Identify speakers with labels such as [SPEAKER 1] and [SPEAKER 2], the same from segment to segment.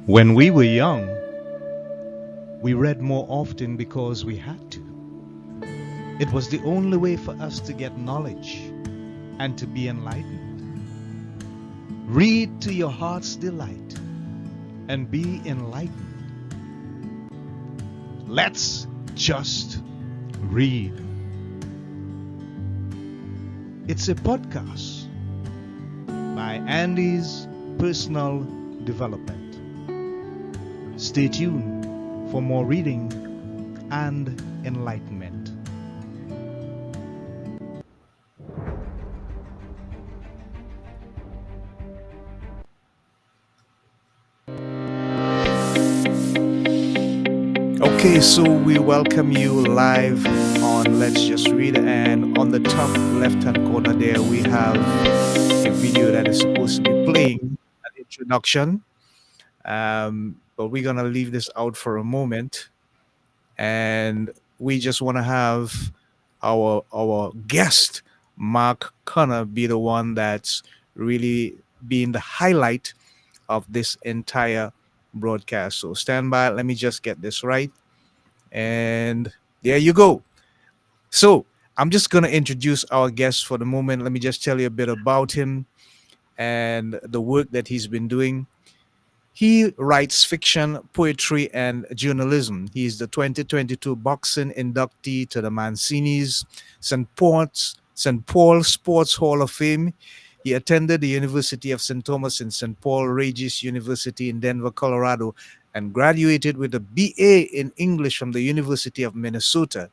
[SPEAKER 1] When we were young, we read more often because we had to. It was the only way for us to get knowledge and to be enlightened. Read to your heart's delight and be enlightened. Let's just read. It's a podcast by Andy's Personal Development. Stay tuned for more reading and enlightenment. Okay, so we welcome you live on Let's Just Read, and on the top left-hand corner there we have a video that is supposed to be playing an introduction, but we're gonna leave this out for a moment, and we just want to have our guest Mark Connor be the one that's really being the highlight of this entire broadcast. So stand by, let me just get this right. And there you go. So I'm just going to introduce our guest for the moment. Let me just tell you a bit about him and the work that he's been doing. He writes fiction, poetry, and journalism. He is the 2022 boxing inductee to the Mancini's St. Paul Sports Hall of Fame. He attended the University of St. Thomas in St. Paul, Regis University in Denver, Colorado, and graduated with a BA in English from the University of Minnesota.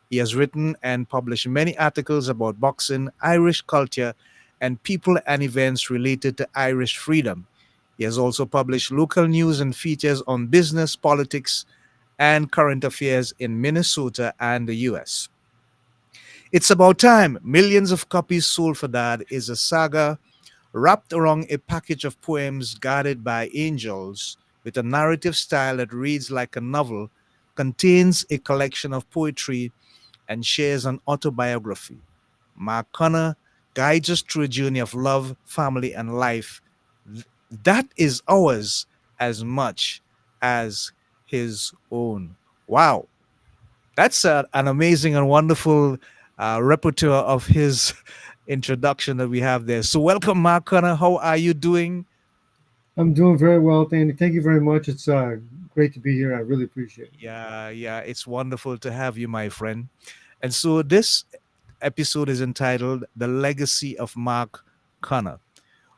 [SPEAKER 1] He has written and published many articles about boxing, Irish culture, and people and events related to Irish freedom. He has also published local news and features on business, politics, and current affairs in Minnesota and the US. It's About Time, Millions of Copies Sold for That is a saga wrapped around a package of poems guarded by angels with a narrative style that reads like a novel, contains a collection of poetry, and shares an autobiography. Mark Connor guides us through a journey of love, family, and life that is ours as much as his own. Wow, that's an amazing and wonderful repertoire of his introduction that we have there. So, welcome, Mark Connor. How are you doing?
[SPEAKER 2] I'm doing very well, Danny. Thank you very much. It's great to be here. I really appreciate it.
[SPEAKER 1] Yeah, it's wonderful to have you, my friend. And so, this episode is entitled The Legacy of Mark Connor.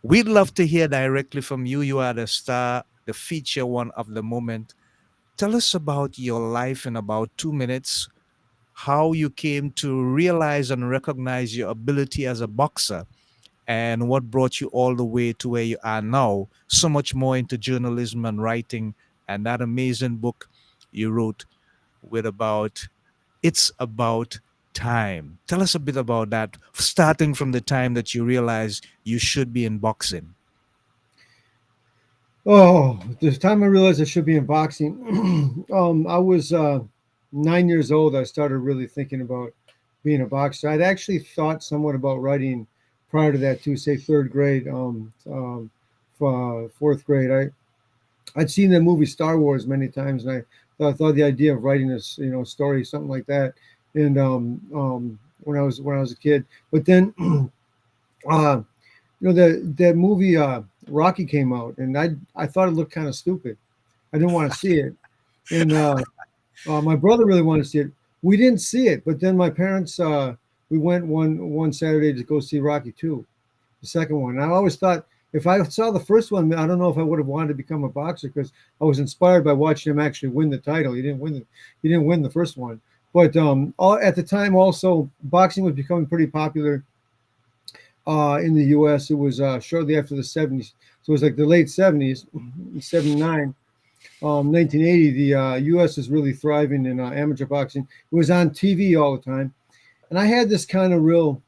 [SPEAKER 1] We'd love to hear directly from you. You are the star, the feature one of the moment. Tell us about your life in about 2 minutes, how you came to realize and recognize your ability as a boxer, and what brought you all the way to where you are now, so much more into journalism and writing, and that amazing book you wrote with about It's About Time. Tell us a bit about that, starting from the time that you realized you should be in boxing.
[SPEAKER 2] Oh, the time I realized I should be in boxing, I was 9 years old. I started really thinking about being a boxer. I'd actually thought somewhat about writing prior to that, too, say third grade, fourth grade. I'd seen the movie Star Wars many times, and I thought the idea of writing this, story, something like that, and when I was a kid. But then, uh, that movie Rocky came out, and I thought it looked kind of stupid. I didn't want to see it, and my brother really wanted to see it. We didn't see it, but then my parents we went one Saturday to go see Rocky 2, the second one. And I always thought if I saw the first one, I don't know if I would have wanted to become a boxer because I was inspired by watching him actually win the title. He didn't win the first one, but at the time also boxing was becoming pretty popular in the U.S. It was shortly after the 70s. So it was like the late 70s, 79, 1980. The U.S. is really thriving in amateur boxing. It was on TV all the time. And I had this kind of real,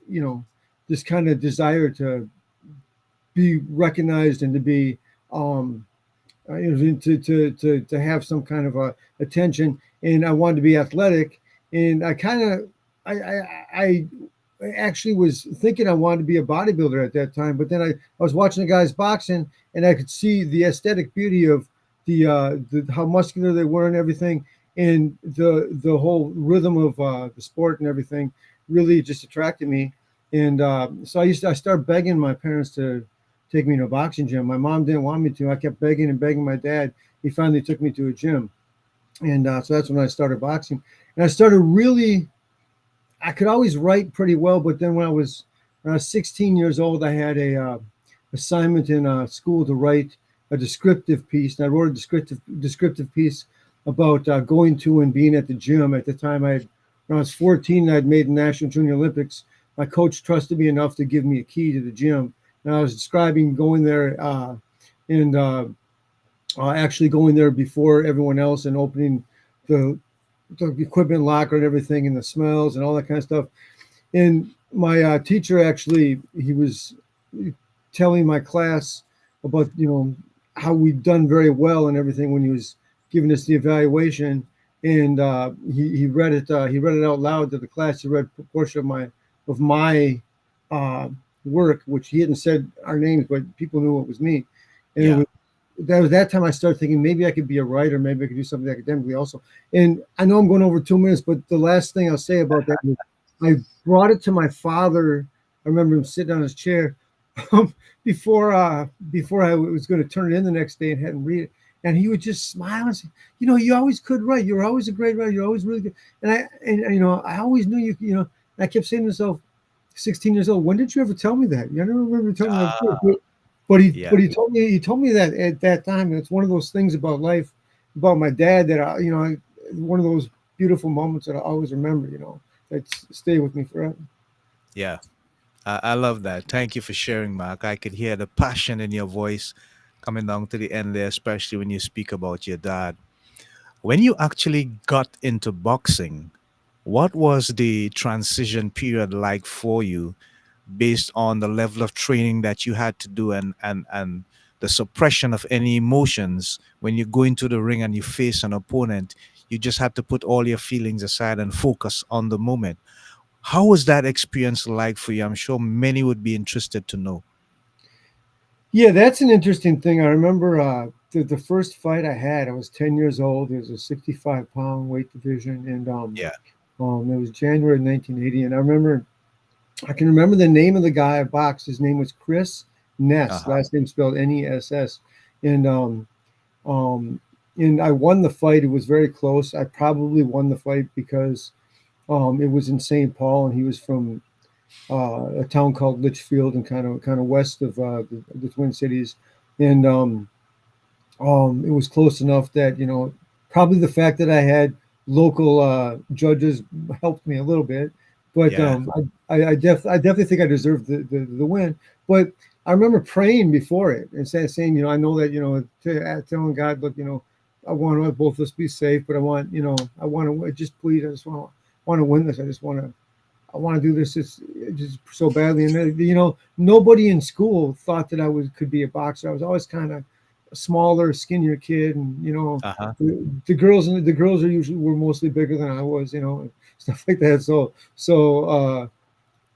[SPEAKER 2] you know, this kind of desire to be recognized and to be, to have some kind of attention. And I wanted to be athletic. And I kind of, I actually was thinking I wanted to be a bodybuilder at that time, but then I was watching the guys boxing, and I could see the aesthetic beauty of the how muscular they were and everything, and the whole rhythm of the sport and everything really just attracted me. And so I started begging my parents to take me to a boxing gym. My mom didn't want me to. I kept begging and begging my dad. He finally took me to a gym, and so that's when I started boxing. And I started really. I could always write pretty well, but then when I was 16 years old, I had a assignment in school to write a descriptive piece, and I wrote a descriptive piece about going to and being at the gym. At the time, when I was 14, I'd made the National Junior Olympics. My coach trusted me enough to give me a key to the gym, and I was describing going there and actually going there before everyone else and opening the the equipment locker and everything and the smells and all that kind of stuff. And my teacher actually, he was telling my class about, how we'd done very well and everything when he was giving us the evaluation. And he read it. He read it out loud to the class. He read a portion of my uh, work, which he hadn't said our names, but people knew it was me. And it
[SPEAKER 1] Yeah.
[SPEAKER 2] was that was that time I started thinking maybe I could be a writer, maybe I could do something academically also. And I know I'm going over 2 minutes, but the last thing I'll say about that is I brought it to my father. I remember him sitting on his chair before I was going to turn it in the next day and hadn't read it. And he would just smile and say, you always could write. You're always a great writer. You're always really good. And I always knew and I kept saying to myself, 16 years old, when did you ever tell me that? I never remember telling me that.
[SPEAKER 1] Ah,
[SPEAKER 2] But he
[SPEAKER 1] yeah.
[SPEAKER 2] but he told me that at that time. And it's one of those things about life, about my dad that one of those beautiful moments that I always remember. That stay with me forever.
[SPEAKER 1] Yeah. I love that. Thank you for sharing, Mark. I could hear the passion in your voice coming down to the end there, especially when you speak about your dad. When you actually got into boxing, what was the transition period like for you based on the level of training that you had to do and the suppression of any emotions when you go into the ring and you face an opponent? You just had to put all your feelings aside and focus on the moment. How was that experience like for you? I'm sure many would be interested to know.
[SPEAKER 2] Yeah, that's an interesting thing. I remember the first fight I had. I was 10 years old. It was a 65-pound weight division, and
[SPEAKER 1] Yeah.
[SPEAKER 2] it was January 1980. And I can remember the name of the guy I boxed. His name was Chris Ness.
[SPEAKER 1] Uh-huh.
[SPEAKER 2] Last name spelled Ness. And um, and I won the fight. It was very close. I probably won the fight because it was in St. Paul, and he was from a town called Litchfield, and kind of west of the Twin Cities. And it was close enough that probably the fact that I had local judges helped me a little bit. But
[SPEAKER 1] Yeah.
[SPEAKER 2] I definitely think I deserved the win. But I remember praying before it and saying, I know that telling God, look, I want both of us to be safe, but I want to just please, I just want to win this. I want to do this just so badly. And nobody in school thought that could be a boxer. I was always kind of a smaller, skinnier kid, and
[SPEAKER 1] Uh-huh.
[SPEAKER 2] the girls were mostly bigger than I was, and stuff like that.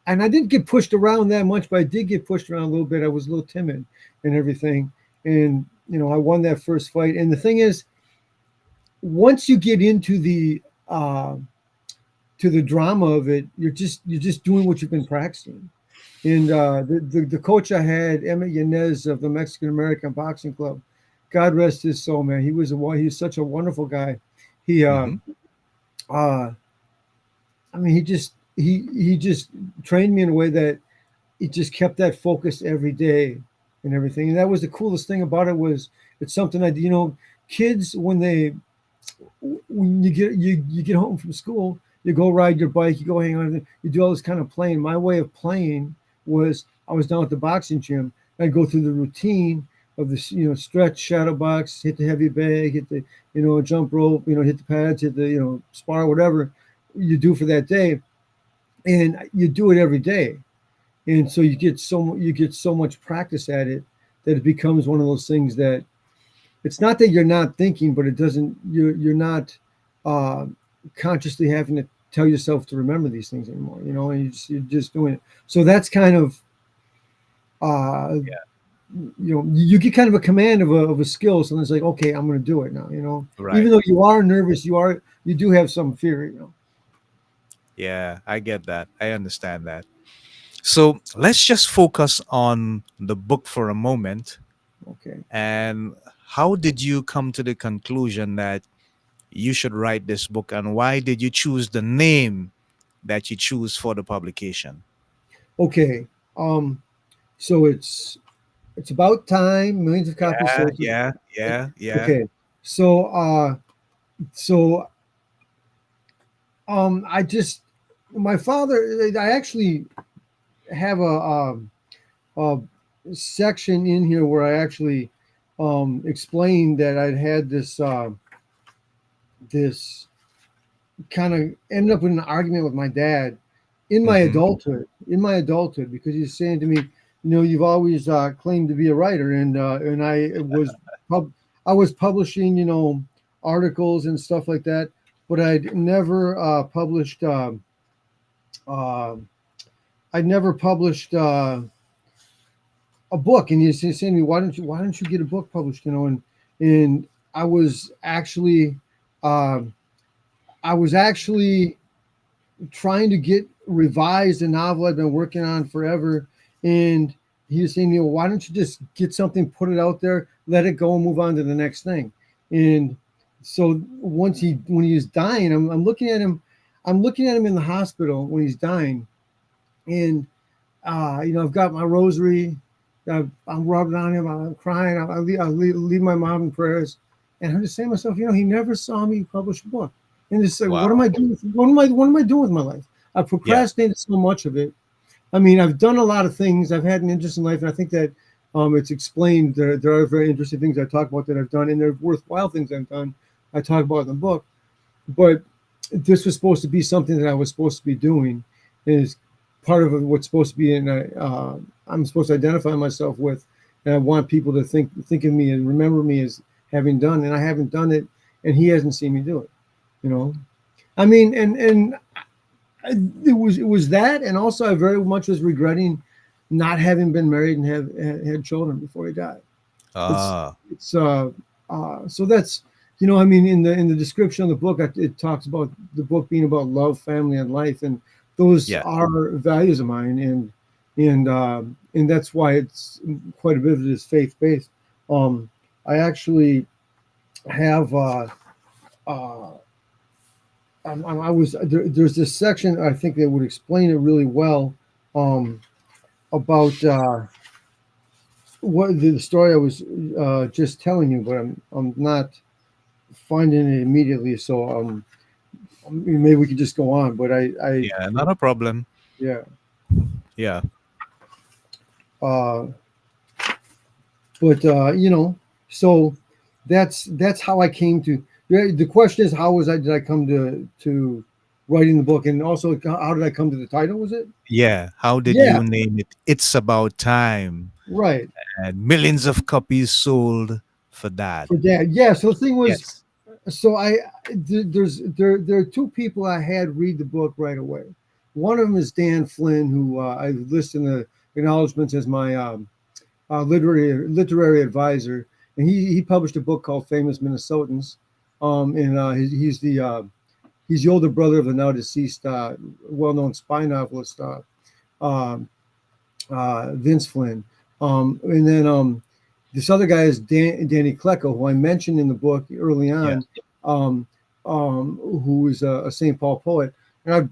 [SPEAKER 2] And I didn't get pushed around that much, but I did get pushed around a little bit. I was a little timid and everything, and I won that first fight. And the thing is, once you get into the drama of it, you're just doing what you've been practicing. And the coach I had, Emmett Yanez of the Mexican American Boxing Club, God rest his soul, man. He was such a wonderful guy. He
[SPEAKER 1] Mm-hmm.
[SPEAKER 2] uh I mean he just trained me in a way that it just kept that focus every day and everything. And that was the coolest thing about it. Was it's something kids when you get home from school, you go ride your bike, you go hang on, you do all this kind of playing. My way of playing was I was down at the boxing gym. I'd go through the routine of this, stretch, shadow box, hit the heavy bag, hit the, jump rope, hit the pads, hit the, spar, whatever you do for that day, and you do it every day. And so you get so much practice at it that it becomes one of those things that it's not that you're not thinking, but it doesn't. You're not uh, consciously having to. tell yourself to remember these things anymore, and you're just doing it. So that's kind of, uh,
[SPEAKER 1] Yeah.
[SPEAKER 2] you get kind of a command of a skill. So it's like, okay, I'm going to do it now, even
[SPEAKER 1] Right.
[SPEAKER 2] though you are nervous, you do have some fear.
[SPEAKER 1] Yeah, I get that. I understand that. So let's just focus on the book for a moment.
[SPEAKER 2] Okay.
[SPEAKER 1] And how did you come to the conclusion that you should write this book, and why did you choose the name that you choose for the publication?
[SPEAKER 2] Okay. Um, so it's about time. Millions of copies
[SPEAKER 1] Yeah,
[SPEAKER 2] sold.
[SPEAKER 1] yeah, yeah, yeah.
[SPEAKER 2] Okay. So so I just my father. I actually have a section in here where I actually explained that I'd had this kind of ended up in an argument with my dad
[SPEAKER 1] Hmm.
[SPEAKER 2] in my adulthood, because he's saying to me, you've always claimed to be a writer, and pub- I was publishing, articles and stuff like that, but I'd never published. Uh, I'd never published a book, and he's saying to me, why don't you get a book published? And I was actually, um, I was actually trying to get revised a novel I've been working on forever. And he was saying, why don't you just get something, put it out there, let it go, and move on to the next thing. And so when he was dying, I'm looking at him, in the hospital when he's dying, and I've got my rosary, I'm rubbing on him, I'm crying, I leave my mom in prayers, and I'm just saying to myself, he never saw me publish a book, and it's like, what am
[SPEAKER 1] Wow.
[SPEAKER 2] I doing? What am I doing with my life? I've
[SPEAKER 1] Yeah.
[SPEAKER 2] procrastinated so much of it. I mean, I've done a lot of things. I've had an interesting life, and I think that it's explained. There are very interesting things I talk about that I've done, and they're worthwhile things I've done. I talk about in the book, but this was supposed to be something that I was supposed to be doing. Is part of what's supposed to be in I'm supposed to identify myself with, and I want people to think of me and remember me as having done, and I haven't done it, and he hasn't seen me do it. You know, I mean, and it was that, and also I very much was regretting not having been married and have had children before he died. It's
[SPEAKER 1] Ah,
[SPEAKER 2] it's so that's, I mean, in the description of the book, it talks about the book being about love, family, and life, and those
[SPEAKER 1] yeah.
[SPEAKER 2] are values of mine, and that's why it's quite a bit of it is faith based. I actually have uh, I was there's this section I think that would explain it really well, um, about what the story I was just telling you, but I'm not finding it immediately. So maybe we could just go on. But I
[SPEAKER 1] Yeah, not a problem.
[SPEAKER 2] yeah.
[SPEAKER 1] Yeah.
[SPEAKER 2] Uh, but so that's how I came to. Yeah, the question is, how was I? Did I come to writing the book, and also how did I come to the title? Was it?
[SPEAKER 1] Yeah. How did
[SPEAKER 2] Yeah,
[SPEAKER 1] you name it? It's About Time.
[SPEAKER 2] right.
[SPEAKER 1] And millions of copies sold for that.
[SPEAKER 2] For dad. Yeah. So the thing was,
[SPEAKER 1] Yes.
[SPEAKER 2] so there are two people I had read the book right away. One of them is Dan Flynn, who I list in the acknowledgments as my literary advisor, and he published a book called Famous Minnesotans, and he's the older brother of the now deceased well-known spy novelist um Vince Flynn, and then this other guy is Danny Klecko, who I mentioned in the book early
[SPEAKER 1] Yeah.
[SPEAKER 2] on, um, who is a St. Paul poet. And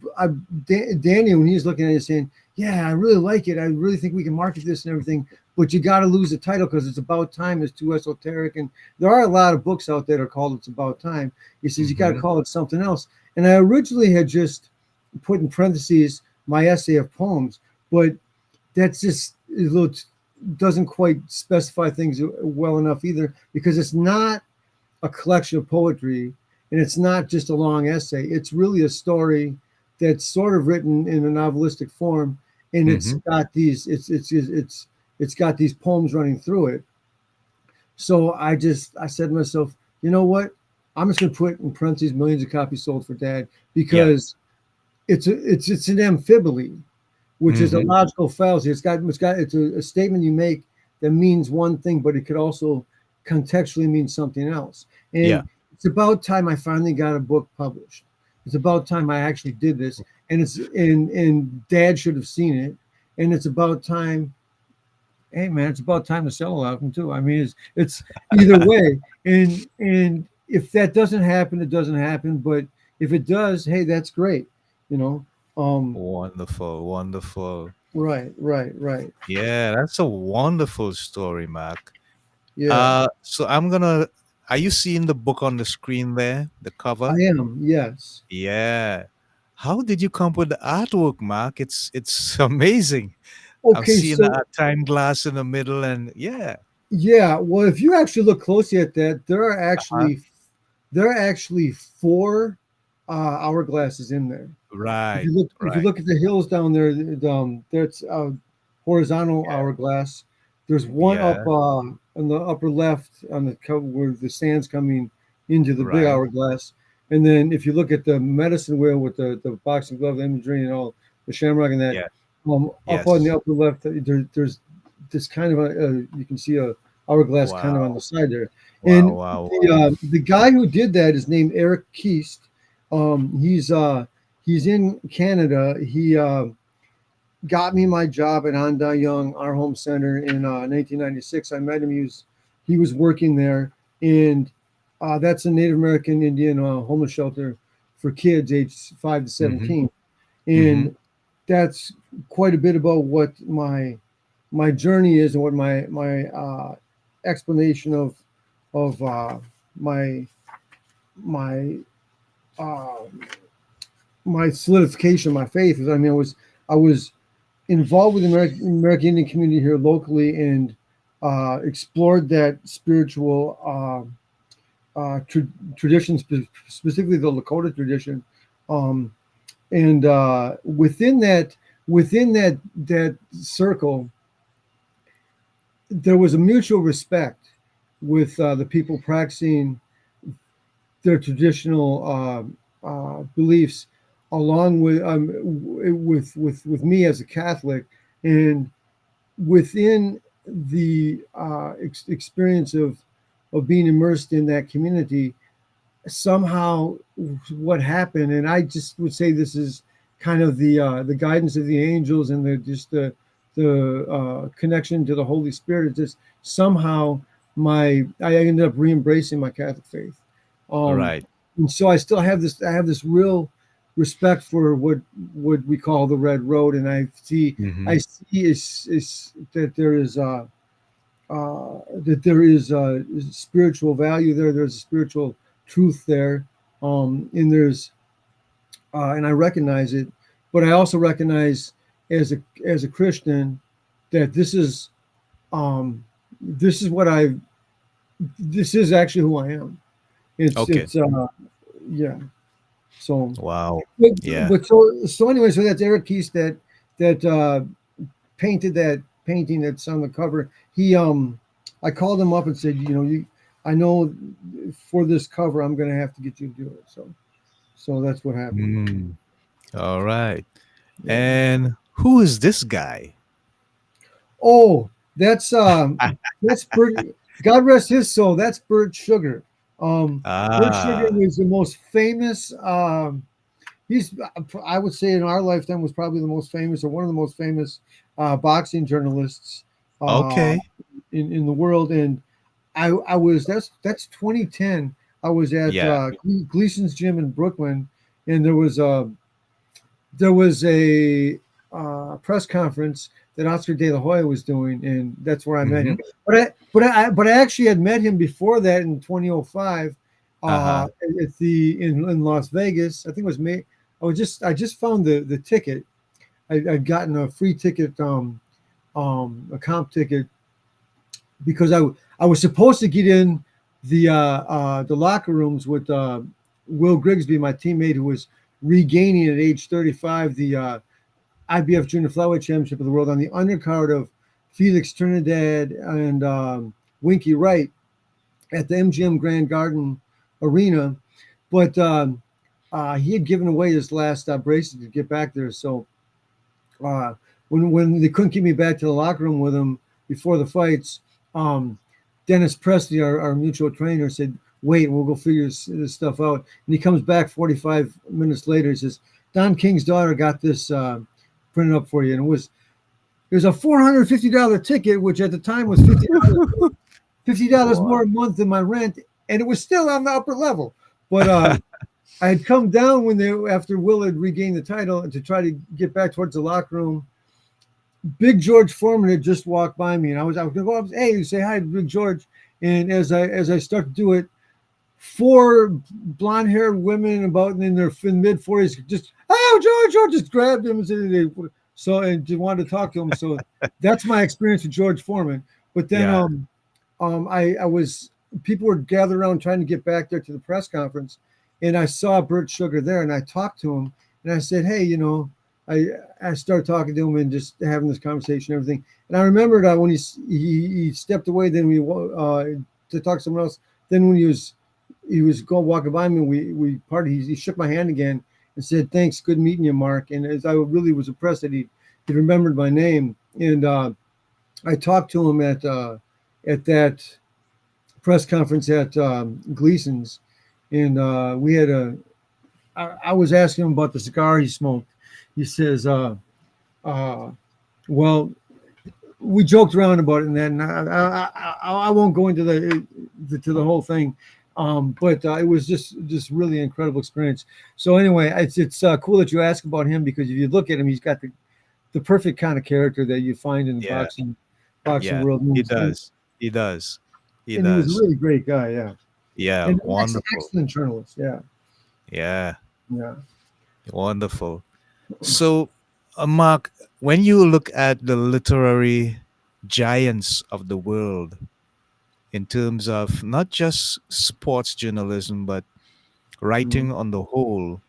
[SPEAKER 2] Danny, when he's looking at it, saying, "Yeah, I really like it. I really think we can market this and everything, but you got to lose the title because it's about time. It's too esoteric, and there are a lot of books out there that are called It's About Time." He says you got to
[SPEAKER 1] Hmm.
[SPEAKER 2] call it something else. And I originally had just put in parentheses my essay of poems, but that's just a little doesn't quite specify things well enough either, because it's not a collection of poetry, and it's not just a long essay. It's really a story that's sort of written in a novelistic form, and
[SPEAKER 1] Hmm.
[SPEAKER 2] it's got these poems running through it. So I said to myself, you know what? I'm just going to put in parentheses millions of copies sold for dad,
[SPEAKER 1] Yeah.
[SPEAKER 2] because it's an amphibole, which is a
[SPEAKER 1] Mm-hmm.
[SPEAKER 2] logical fallacy. It's a statement you make that means one thing, but it could also contextually mean something else.
[SPEAKER 1] Yeah.
[SPEAKER 2] And it's about time I finally got a book published. It's about time I actually did this, and Dad should have seen it. And it's about time. Hey man, it's about time to sell a lot of them too. I mean, it's either way, and if that doesn't happen, it doesn't happen. But if it does, hey, that's great. You know. Um,
[SPEAKER 1] Wonderful, wonderful.
[SPEAKER 2] right, right, right.
[SPEAKER 1] Yeah, that's a wonderful story, Mark.
[SPEAKER 2] Yeah,
[SPEAKER 1] So I'm gonna. Are you seeing the book on the screen there, the
[SPEAKER 2] I
[SPEAKER 1] cover?
[SPEAKER 2] am. Yes.
[SPEAKER 1] Yeah. How did you come up with the artwork, Mark? It's amazing. I'm
[SPEAKER 2] Okay,
[SPEAKER 1] seeing
[SPEAKER 2] so
[SPEAKER 1] a time glass in the middle, and yeah.
[SPEAKER 2] yeah, well, if you actually look closely at that,
[SPEAKER 1] Uh-huh.
[SPEAKER 2] there are actually four hourglasses in there.
[SPEAKER 1] Right,
[SPEAKER 2] If you
[SPEAKER 1] right.
[SPEAKER 2] look at the hills down there, there's a horizontal
[SPEAKER 1] Yeah,
[SPEAKER 2] hourglass. There's one up
[SPEAKER 1] yeah.
[SPEAKER 2] on the upper left on the cover where the sand's coming into the big
[SPEAKER 1] Right.
[SPEAKER 2] hourglass. And then if you look at the medicine wheel with the boxing glove imagery and all the shamrock and that,
[SPEAKER 1] Yeah.
[SPEAKER 2] up on the
[SPEAKER 1] Yes.
[SPEAKER 2] upper left, there's this kind of you can see a hourglass kind of on
[SPEAKER 1] Wow.
[SPEAKER 2] the side there.
[SPEAKER 1] Wow.
[SPEAKER 2] And
[SPEAKER 1] Wow. Wow.
[SPEAKER 2] the guy who did that is named Eric Keast. He's in Canada. He got me my job at Anda Young, our home center, in 1996. I met him. He was working there, and that's a Native American Indian homeless shelter for kids aged 5 to
[SPEAKER 1] Mm-hmm.
[SPEAKER 2] 17,
[SPEAKER 1] Mm-hmm.
[SPEAKER 2] and that's quite a bit about what my journey is and what my explanation of my my uh, my solidification, my faith is. I mean, I was involved with the American Indian community here locally and explored that spiritual tradition, specifically the Lakota tradition, um, and within that circle, there was a mutual respect with the people practicing their traditional beliefs, along with me as a Catholic, and within the experience of being immersed in that community, somehow what happened, and I just would say this is kind of the guidance of the angels and the connection to the Holy Spirit. Is just somehow I ended up re-embracing my Catholic faith, um,
[SPEAKER 1] Right.
[SPEAKER 2] and so I have this real respect for what we call the Red Road, and
[SPEAKER 1] Mm-hmm.
[SPEAKER 2] I see is that there is spiritual value there. There's a spiritual truth there, and and I recognize it. But I also recognize as a Christian that um, this is what I this is actually who I am.
[SPEAKER 1] Okay.
[SPEAKER 2] It's yeah. So
[SPEAKER 1] Wow.
[SPEAKER 2] but,
[SPEAKER 1] Yeah.
[SPEAKER 2] so anyway, so that's Eric Keys that painted that painting that's on the cover. I called him up and said, I know for this cover I'm going to have to get you to do it. So that's what happened.
[SPEAKER 1] Mm. All right.
[SPEAKER 2] Yeah.
[SPEAKER 1] And who is this guy?
[SPEAKER 2] Oh, that's Bert. God rest his soul. That's Bert Sugar. Bert Sugar
[SPEAKER 1] Ah.
[SPEAKER 2] was the most famous. He's, I would say, in our lifetime, was probably the most famous or one of the most famous boxing journalists uh,
[SPEAKER 1] Okay.
[SPEAKER 2] in the world. And I was that's 2010. I was at
[SPEAKER 1] Yeah.
[SPEAKER 2] Gleason's gym in Brooklyn, and there was a press conference that Oscar De La Hoya was doing, and that's where I met
[SPEAKER 1] Mm-hmm.
[SPEAKER 2] him. But I actually had met him before that in 2005
[SPEAKER 1] Uh-huh.
[SPEAKER 2] at the in Las Vegas. I think it was May. I just found the ticket. I'd gotten a free ticket, a comp ticket, because I was supposed to get in the locker rooms with Will Grigsby, my teammate, who was regaining at age 35 the IBF Junior Flyweight Championship of the World on the undercard of Felix Trinidad and Winky Wright at the MGM Grand Garden Arena. But he had given away his last bracelet to get back there. So uh, when they couldn't get me back to the locker room with him before the fights, um, Dennis Presley, our mutual trainer, said, "Wait, we'll go figure this stuff out." And he comes back 45 minutes later. He says, "Don King's daughter got this printed up for you," and it was a $450 ticket, which at the time was $50
[SPEAKER 1] Wow.
[SPEAKER 2] more a month than my rent, and it was still on the upper level. But I had come down when they after Will had regained the title to try to get back towards the locker room. Big George Foreman had just walked by me, and I was going to go up, hey, say hi to Big George. And as I start to do it, four blonde haired women about in their mid 40s just, oh, George just grabbed him and said, so and just wanted to talk to him. So that's my experience with George Foreman. But then
[SPEAKER 1] Yeah.
[SPEAKER 2] I was people were gathered around trying to get back there to the press conference, and I saw Bert Sugar there, and I talked to him, and I said, hey, I I started talking to him and just having this conversation, and everything. And I remembered when he stepped away, then we to talk to someone else. Then when he was going walking by me, we parted. He shook my hand again and said, "Thanks, good meeting you, Mark." And as I really was impressed that he remembered my name, and I talked to him at that press conference at Gleason's, and we had I was asking him about the cigar he smoked. He says, uh, "Well, we joked around about it, and then I won't go into the whole thing." But it was just really incredible experience. So anyway, it's cool that you ask about him because if you look at him, he's got the perfect kind of character that you find in the
[SPEAKER 1] Yeah.
[SPEAKER 2] boxing
[SPEAKER 1] Yeah.
[SPEAKER 2] world.
[SPEAKER 1] He
[SPEAKER 2] And
[SPEAKER 1] does. He does. He
[SPEAKER 2] and he was a
[SPEAKER 1] does.
[SPEAKER 2] really great guy, yeah,
[SPEAKER 1] Yeah.
[SPEAKER 2] and
[SPEAKER 1] Wonderful.
[SPEAKER 2] excellent journalist, yeah,
[SPEAKER 1] Yeah.
[SPEAKER 2] yeah.
[SPEAKER 1] Wonderful. So, Mark, when you look at the literary giants of the world in terms of not just sports journalism, but
[SPEAKER 2] Mhm.
[SPEAKER 1] writing on the whole,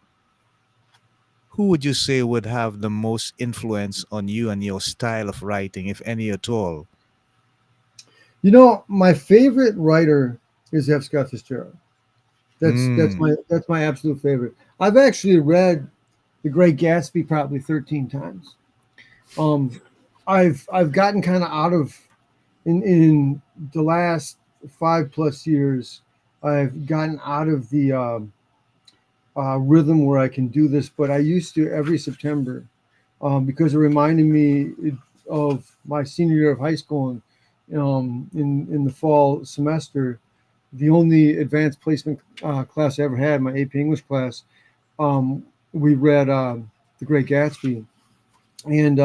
[SPEAKER 1] who would you say would have the most influence on you and your style of writing, if any at all?
[SPEAKER 2] My favorite writer is F. Scott Fitzgerald.
[SPEAKER 1] Mm,
[SPEAKER 2] That's my absolute favorite. I've actually read The Great Gatsby probably 13 times. Um, I've gotten kind of out of in the last 5 plus years. I've gotten out of the rhythm where I can do this, but I used to every September because it reminded me of my senior year of high school and in the fall semester. The only advanced placement class I ever had, my AP English class, um, we read The Great Gatsby, and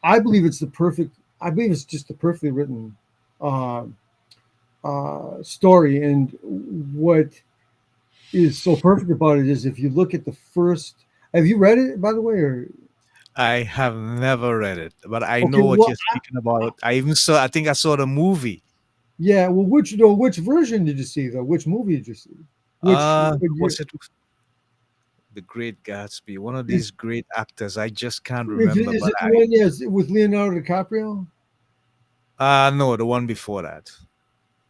[SPEAKER 2] I believe it's the perfect. I believe it's just the perfectly written uh, story. And what is so perfect about it is if you look at the first. Have you read it, by the way? Or
[SPEAKER 1] I have never read it, but I
[SPEAKER 2] okay,
[SPEAKER 1] know what
[SPEAKER 2] well,
[SPEAKER 1] you're speaking about. I think I saw the movie.
[SPEAKER 2] yeah. Well, which version did you see though? Which movie did you see? What year?
[SPEAKER 1] Was it The Great Gatsby? One of
[SPEAKER 2] Is
[SPEAKER 1] these great actors. I just can't
[SPEAKER 2] is it,
[SPEAKER 1] remember,
[SPEAKER 2] is
[SPEAKER 1] but
[SPEAKER 2] it the one? Yes, with Leonardo DiCaprio.
[SPEAKER 1] no, the one before that.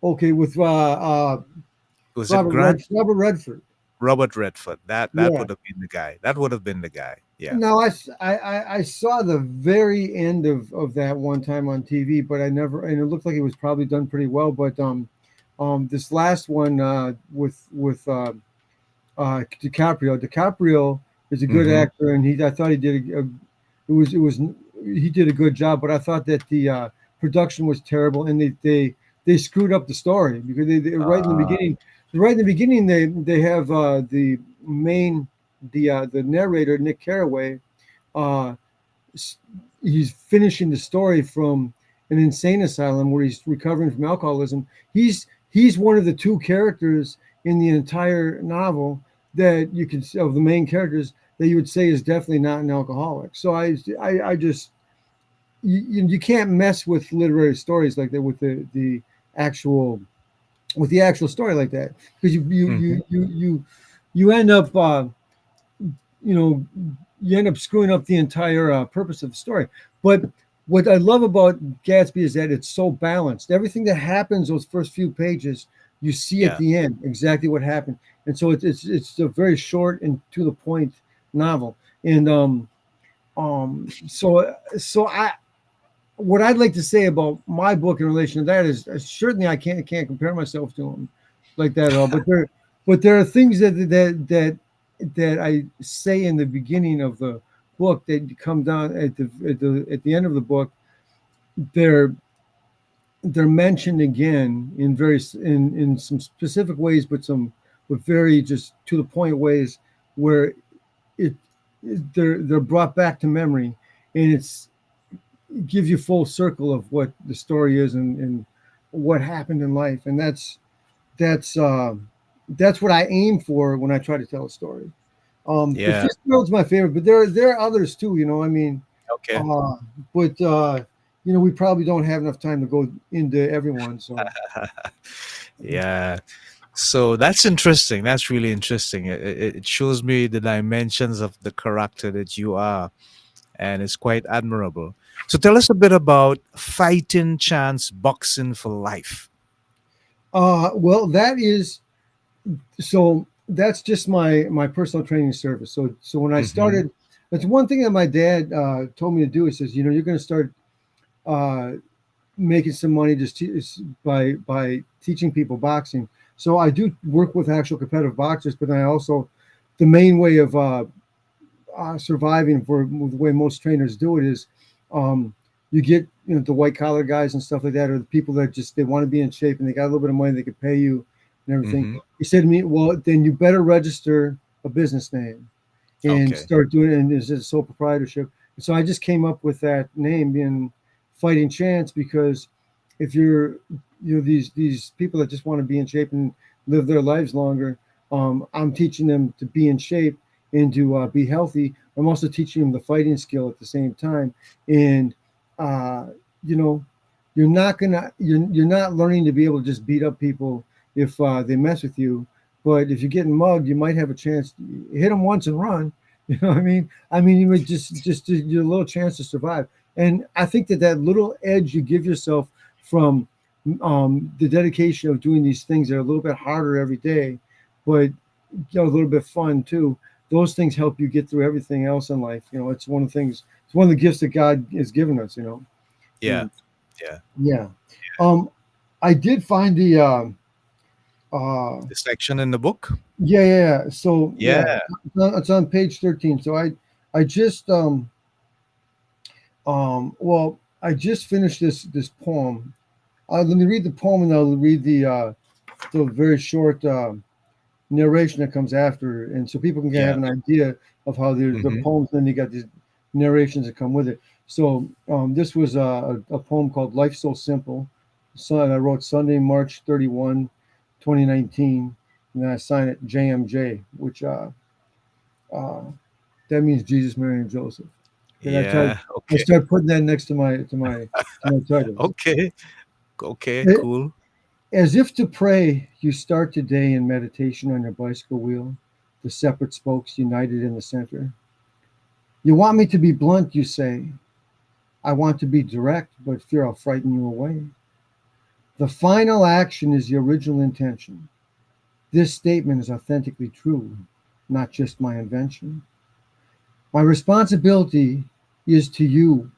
[SPEAKER 2] Okay, with
[SPEAKER 1] Was it Grant?
[SPEAKER 2] Robert Redford.
[SPEAKER 1] Robert Redford. That
[SPEAKER 2] Yeah.
[SPEAKER 1] would have been the guy. That would have been the guy. Yeah.
[SPEAKER 2] Now I saw the very end of that one time on TV, but I never and it looked like it was probably done pretty well. But this last one with DiCaprio is a good
[SPEAKER 1] Mm-hmm.
[SPEAKER 2] actor, and I thought he did it was he did a good job, but I thought that the production was terrible, and they screwed up the story because they
[SPEAKER 1] Uh,
[SPEAKER 2] right in the beginning they have the narrator Nick Carraway. Uh, he's finishing the story from an insane asylum where he's recovering from alcoholism. He's one of the two characters in the entire novel that you can of the main characters that you would say is definitely not an alcoholic. So I just you can't mess with literary stories like that with the actual actual story like that because
[SPEAKER 1] mhm.
[SPEAKER 2] you end up you know you end up screwing up the entire purpose of the story. But what I love about Gatsby is that it's so balanced. Everything that happens those first few pages You see at
[SPEAKER 1] Yeah.
[SPEAKER 2] the end exactly what happened, and so it's a very short and to the point novel. And so I what I'd like to say about my book in relation to that is certainly I can't compare myself to him like that at all. But there are things that I say in the beginning of the book that come down at the end of the book. They're they're mentioned again in in some specific ways, but very just to the point ways where it they're brought back to memory, and it gives you full circle of what the story is and what happened in life, and that's uh, that's what I aim for when I try to tell a story. The
[SPEAKER 1] Yeah.
[SPEAKER 2] Fitzgerald's my favorite, but there are others too. I mean,
[SPEAKER 1] Okay.
[SPEAKER 2] uh, but we probably don't have enough time to go into everyone. So
[SPEAKER 1] Yeah. So that's interesting. That's really interesting. It shows me the dimensions of the character that you are, and it's quite admirable. So tell us a bit about Fighting Chance Boxing for Life.
[SPEAKER 2] well, that's just my personal training service. So when I
[SPEAKER 1] Hmm.
[SPEAKER 2] started, that's one thing that my dad told me to do. He says, you're going to start uh, making some money by teaching people boxing. So I do work with actual competitive boxers, but I also the main way of surviving for the way most trainers do it is um, you get the white collar guys and stuff like that, or the people that just they want to be in shape and they got a little bit of money they could pay you and everything.
[SPEAKER 1] Hmm.
[SPEAKER 2] He said to me, "Well, then you better register a business name and
[SPEAKER 1] Okay.
[SPEAKER 2] start doing it, and it's a sole proprietorship." So I just came up with that name being Fighting Chance because if these people that just want to be in shape and live their lives longer, I'm teaching them to be in shape and to be healthy. I'm also teaching them the fighting skill at the same time, and uh, you know, you're not learning to be able to just beat up people if they mess with you. But if you're getting mugged, you might have a chance. Hit them once and run. You know what I mean? I mean, you would just your little chance to survive. And I think that little edge you give yourself from the dedication of doing these things that are a little bit harder every day, but a little bit fun too. Those things help you get through everything else in life. It's one of the things. It's one of the gifts that God has given us.
[SPEAKER 1] Yeah.
[SPEAKER 2] And
[SPEAKER 1] Yeah.
[SPEAKER 2] yeah, um, I did find the
[SPEAKER 1] The section in the book.
[SPEAKER 2] yeah. So yeah,
[SPEAKER 1] Yeah.
[SPEAKER 2] it's on page 13. So I just well, I just finished this poem. Let me read the poem and I'll read the very short narration that comes after, and so people can
[SPEAKER 1] Yeah.
[SPEAKER 2] have an idea of how the
[SPEAKER 1] Hmm.
[SPEAKER 2] poems. Then you got these narrations that come with it. So this was a poem called "Life So Simple." So I wrote Sunday, March 31, 2019, and then I signed it JMJ, which uh, that means Jesus, Mary, and Joseph. And
[SPEAKER 1] Yeah.
[SPEAKER 2] I
[SPEAKER 1] Okay.
[SPEAKER 2] started putting that next to my titles.
[SPEAKER 1] Okay. Okay.
[SPEAKER 2] Eh,
[SPEAKER 1] Cool.
[SPEAKER 2] As if to pray, you start today in meditation on your bicycle wheel, the separate spokes united in the center. You want me to be blunt, you say. I want to be direct, but fear I'll frighten you away. The final action is the original intention. This statement is authentically true, not just my invention. My responsibility is to you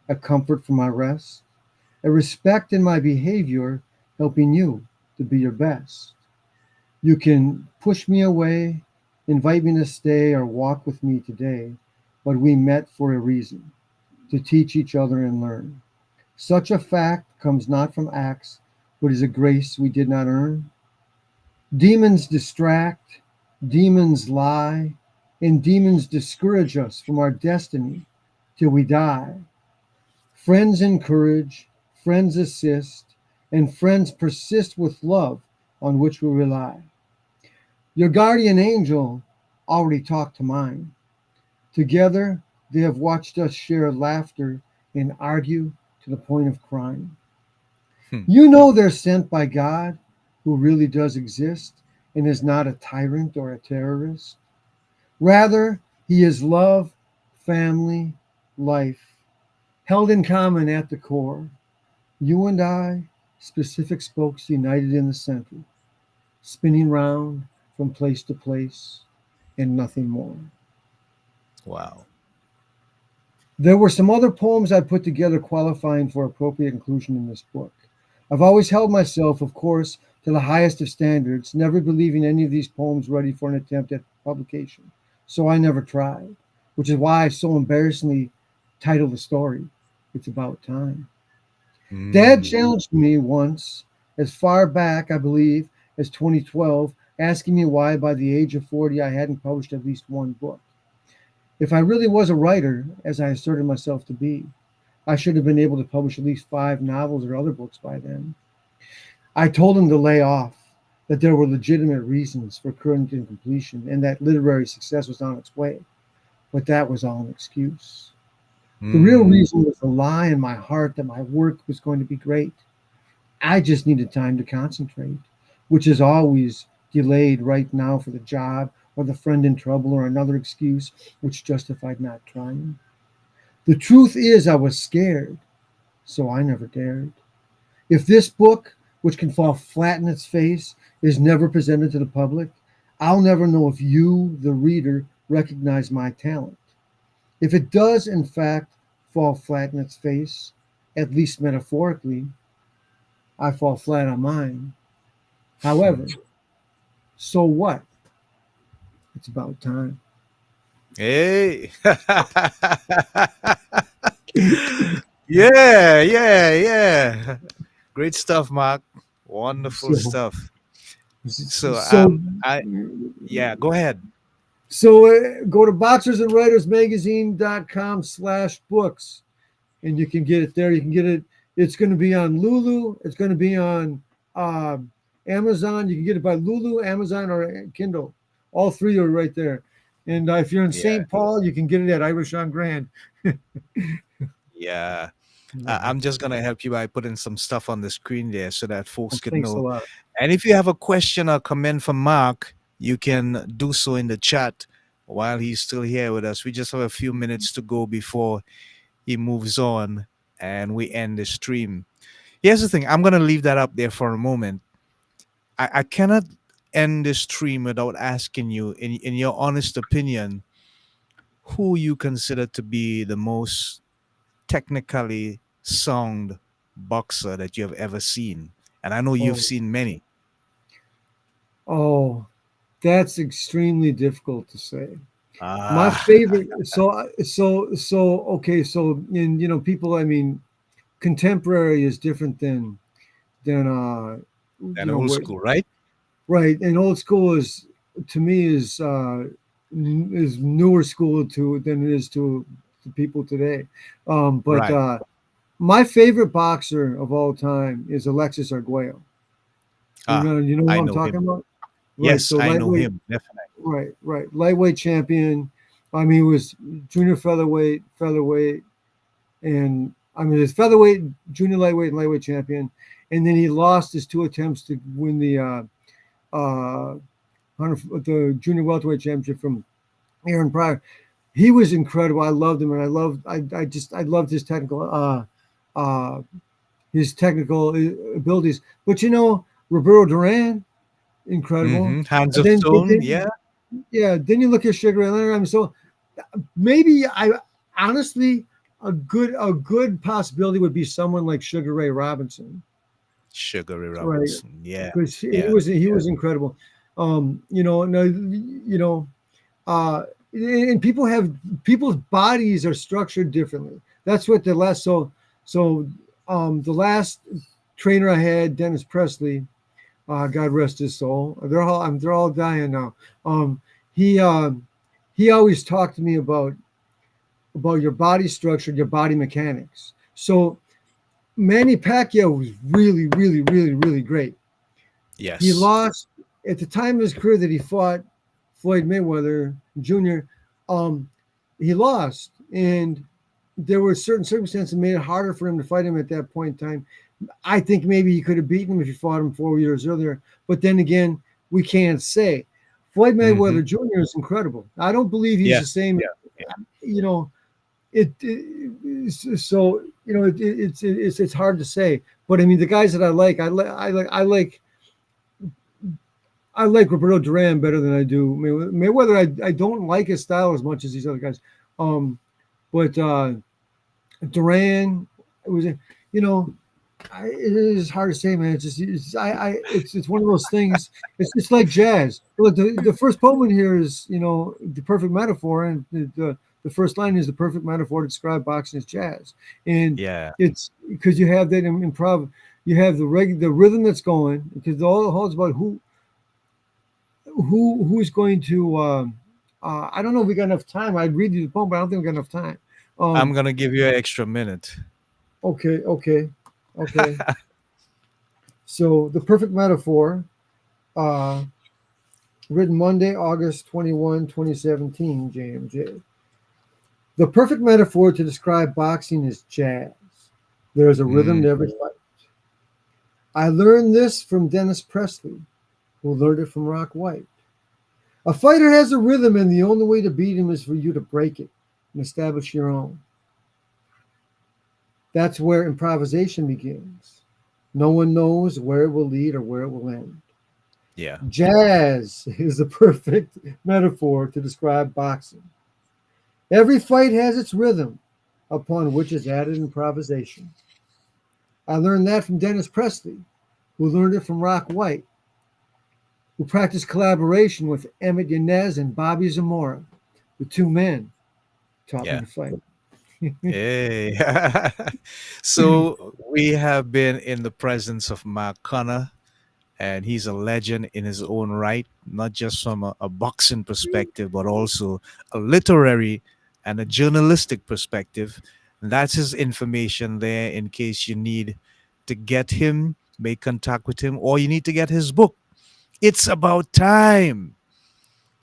[SPEAKER 2] a comfort for my rest, a respect in my behavior, helping you to be your best. You can push me away, invite me to stay, or walk with me today, but we met for a reason to teach each other and learn. Such a fact comes not from acts, but is a grace we did not earn. Demons distract, demons lie, and demons discourage us from our destiny till we die. Friends encourage, friends assist, and friends persist with love on which we rely. Your guardian angel already talked to mine. Together, they have watched us share laughter and argue to the point of crime.
[SPEAKER 1] Hmm.
[SPEAKER 2] You know they're sent by God, who really does exist and is not a tyrant or a terrorist. Rather, he is love, family, life, held in common at the core. You and I, specific spokes united in the center. spinning round from place to place, and nothing more.
[SPEAKER 1] Wow.
[SPEAKER 2] There were some other poems I put together qualifying for appropriate inclusion in this book. I've always held myself, of course, to the highest of standards, never believing any of these poems ready for an attempt at publication. So I never tried, which is why I so embarrassingly titled the story, It's About Time. Dad
[SPEAKER 1] Mm.
[SPEAKER 2] challenged me once, as far back, I believe, as 2012, asking me why by the age of 40 I hadn't published at least one book. If I really was a writer, as I asserted myself to be, I should have been able to publish at least 5 novels or other books by then. I told him to lay off, that there were legitimate reasons for current incompletion, and that literary success was on its way. But that was all an excuse. The real
[SPEAKER 1] Mm.
[SPEAKER 2] reason was a lie in my heart that my work was going to be great. I just needed time to concentrate, which is always delayed right now for the job or the friend in trouble or another excuse which justified not trying. The truth is, I was scared, so I never dared. If this book, which can fall flat in its face, is never presented to the public, I'll never know if you, the reader, recognize my talent. If it does, in fact, fall flat in its face, at least metaphorically, I fall flat on mine. However, so what? It's about time.
[SPEAKER 1] Hey. Yeah, yeah, yeah. Great stuff, Mark. Wonderful
[SPEAKER 2] So,
[SPEAKER 1] stuff. So,
[SPEAKER 2] so,
[SPEAKER 1] I yeah, go ahead.
[SPEAKER 2] go to boxersandwritersmagazine.com/books and you can get it there. You can get it. It's going to be on Lulu. It's going to be on uh, Amazon. You can get it by Lulu, Amazon, or Kindle. All three are right there. And if you're in
[SPEAKER 1] Yeah,
[SPEAKER 2] St. Paul, you can get it at Irish on Grand.
[SPEAKER 1] yeah. I'm just gonna help you by putting some stuff on the screen there so that folks could
[SPEAKER 2] Thanks a
[SPEAKER 1] know.
[SPEAKER 2] lot.
[SPEAKER 1] And if you have a question or comment for Mark, you can do so in the chat while he's still here with us. We just have a few minutes to go before he moves on and we end the stream. Here's the thing, I'm gonna leave that up there for a moment. I cannot end the stream without asking you, in your honest opinion, who you consider to be the most technically sound boxer that you have ever seen. And I know you've
[SPEAKER 2] Oh,
[SPEAKER 1] seen many.
[SPEAKER 2] oh, that's extremely difficult to say. My
[SPEAKER 1] Ah,
[SPEAKER 2] favorite. Okay. So, in people. I mean, contemporary is different than
[SPEAKER 1] and old
[SPEAKER 2] what.
[SPEAKER 1] school, right?
[SPEAKER 2] Right, and old school is to me is newer school to than it is to people today. But
[SPEAKER 1] Right.
[SPEAKER 2] my favorite boxer of all time is Alexis Arguello.
[SPEAKER 1] Ah,
[SPEAKER 2] You know
[SPEAKER 1] I
[SPEAKER 2] who I'm
[SPEAKER 1] know
[SPEAKER 2] talking
[SPEAKER 1] him.
[SPEAKER 2] about? Right.
[SPEAKER 1] Yes,
[SPEAKER 2] So
[SPEAKER 1] I know
[SPEAKER 2] lightweight.
[SPEAKER 1] him. Definitely.
[SPEAKER 2] Right. Lightweight champion. I mean, he was junior featherweight, and I mean, his featherweight, junior lightweight, and lightweight champion. And then he lost his 2 attempts to win uh, the junior welterweight championship from Aaron Pryor. He was incredible. I loved him, and I loved uh, his technical abilities. But Roberto Duran, incredible.
[SPEAKER 1] Hands of Stone.
[SPEAKER 2] Then
[SPEAKER 1] Yeah.
[SPEAKER 2] yeah, then you look at Sugar Ray Leonard. I mean, so maybe I honestly a good possibility would be someone like Sugar Ray Robinson,
[SPEAKER 1] Sugar Ray
[SPEAKER 2] right?
[SPEAKER 1] Robinson. Yeah.
[SPEAKER 2] Because he
[SPEAKER 1] Yeah.
[SPEAKER 2] was he
[SPEAKER 1] Yeah.
[SPEAKER 2] was incredible. No, and people's bodies are structured differently. That's what the last trainer I had, Dennis Presley, God rest his soul. They're all dying now. He he always talked to me about your body structure, your body mechanics. So Manny Pacquiao was really, really, really, really great. He
[SPEAKER 1] Yes.
[SPEAKER 2] lost at the time of his career that he fought Floyd Mayweather Jr. Um, he lost, and there were certain circumstances that made it harder for him to fight him at that point in time. I think maybe he could have beaten him if he fought him 4 years earlier. But then again, we can't say. Floyd
[SPEAKER 1] hmm
[SPEAKER 2] Mayweather Jr. is incredible. I don't believe he's
[SPEAKER 1] Yeah.
[SPEAKER 2] the same.
[SPEAKER 1] Yeah. Yeah.
[SPEAKER 2] You know, so it's hard to say. But I mean, the guys that I like, I like Roberto Duran better than I do Mayweather. I don't like his style as much as these other guys. Um, but Duran, it was, you know, it is hard to say, man. It's just, it's one of those things. It's just like jazz. Look, the first poem in here is, the perfect metaphor, and the first line is the perfect metaphor to describe boxing as jazz, and
[SPEAKER 1] Yeah.
[SPEAKER 2] it's because you have that in improv. You have the rhythm that's going because all it's about who's going to. I don't know if we got enough time. I'd read you the poem, but I don't think we got enough time.
[SPEAKER 1] I'm
[SPEAKER 2] Um,
[SPEAKER 1] gonna give you an extra minute.
[SPEAKER 2] okay, okay, okay. So the perfect metaphor. Uh, Written Monday, August 21, 2017, JMJ. The perfect metaphor to describe boxing is jazz. There is a rhythm
[SPEAKER 1] Mm,
[SPEAKER 2] to every fight. I learned this from Dennis Presley, who learned it from Rock White. A fighter has a rhythm, and the only way to beat him is for you to break it and establish your own. That's where improvisation begins. No one knows where it will lead or where it will end.
[SPEAKER 1] yeah.
[SPEAKER 2] Jazz is the perfect metaphor to describe boxing. Every fight has its rhythm, upon which is added improvisation. I learned that from Dennis Presley, who learned it from Rock White, who practiced collaboration with Emmett Yanez and Bobby Zamora. The two men taught me
[SPEAKER 1] Yeah.
[SPEAKER 2] to fight.
[SPEAKER 1] Hey. So we have been in the presence of Mark Connor, and he's a legend in his own right, not just from a boxing perspective, but also a literary and a journalistic perspective. And that's his information there in case you need to get him, make contact with him, or you need to get his book. It's about time.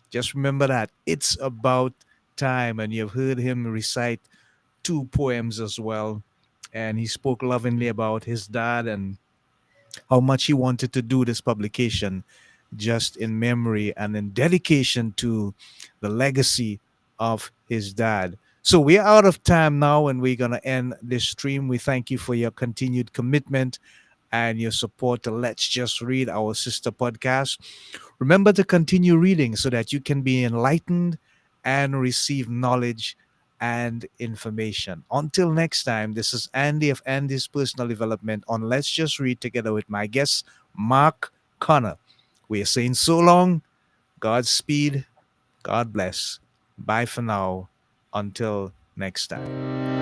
[SPEAKER 1] Just remember that. It's about time. And you've heard him recite two poems as well. And he spoke lovingly about his dad and how much he wanted to do this publication just in memory and in dedication to the legacy of his dad. So we're out of time now and we're going to end this stream. We thank you for your continued commitment and your support to Let's Just Read, our sister podcast. Remember to continue reading so that you can be enlightened and receive knowledge and information. Until next time, this is Andy of Andy's Personal Development on Let's Just Read together with my guest, Mark Connor. We are saying so long, Godspeed, God bless. Bye for now. Until next time.